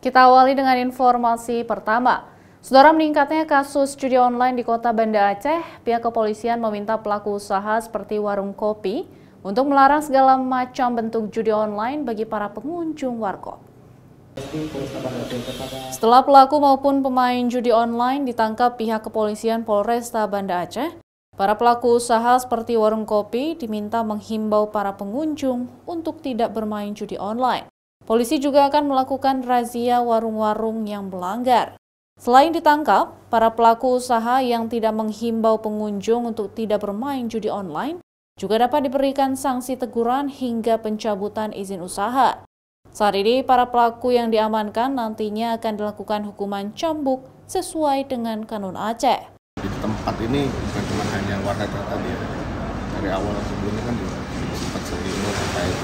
Kita awali dengan informasi pertama. Saudara, meningkatnya kasus judi online di Kota Banda Aceh, pihak kepolisian meminta pelaku usaha seperti warung kopi untuk melarang segala macam bentuk judi online bagi para pengunjung warkop. Setelah pelaku maupun pemain judi online ditangkap pihak kepolisian Polresta Banda Aceh, para pelaku usaha seperti warung kopi diminta menghimbau para pengunjung untuk tidak bermain judi online. Polisi juga akan melakukan razia warung-warung yang melanggar. Selain ditangkap, para pelaku usaha yang tidak menghimbau pengunjung untuk tidak bermain judi online juga dapat diberikan sanksi teguran hingga pencabutan izin usaha. Saat ini, para pelaku yang diamankan nantinya akan dilakukan hukuman cambuk sesuai dengan kanun Aceh. Di tempat ini bukan cuma hanya warnet tadi ya. Dari awal sebelumnya kan juga sempat sering terkait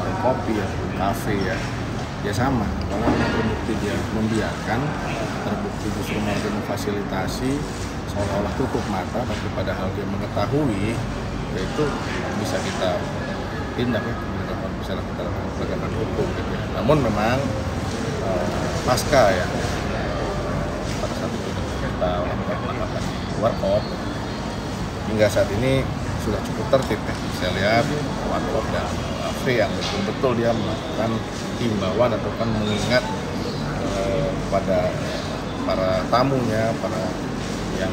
warung kopi ya, kafe ya. Ya sama, kalau terbukti dia membiarkan, terbukti justru mau memfasilitasi seolah-olah tutup mata, tapi padahal dia mengetahui, yaitu bisa kita tindak ya, bisa kita lakukan penegakan hukum gitu ya. Namun memang pasca ya, pada saat itu kita lakukan penangkapan di warkop, hingga saat ini sudah cukup tertib ya. Saya lihat warkop dan kafe yang betul-betul dia melakukan himbauan ataupun mengingat pada para tamunya, para yang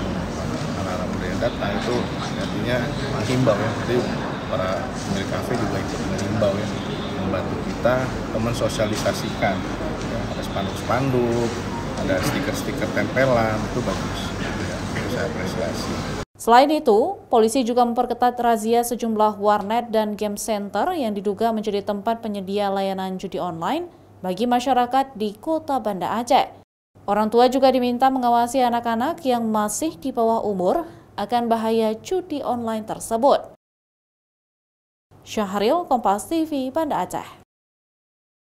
anak-anak muda yang datang itu artinya menghimbau ya. Jadi para pemilik kafe juga ikut menghimbau ya, membantu kita mensosialisasikan ya, ada spanduk-spanduk, ada stiker-stiker tempelan, itu bagus ya, itu saya apresiasi. Selain itu, polisi juga memperketat razia sejumlah warnet dan game center yang diduga menjadi tempat penyedia layanan judi online bagi masyarakat di Kota Banda Aceh. Orang tua juga diminta mengawasi anak-anak yang masih di bawah umur akan bahaya judi online tersebut. Syahril, Kompas TV, Banda Aceh.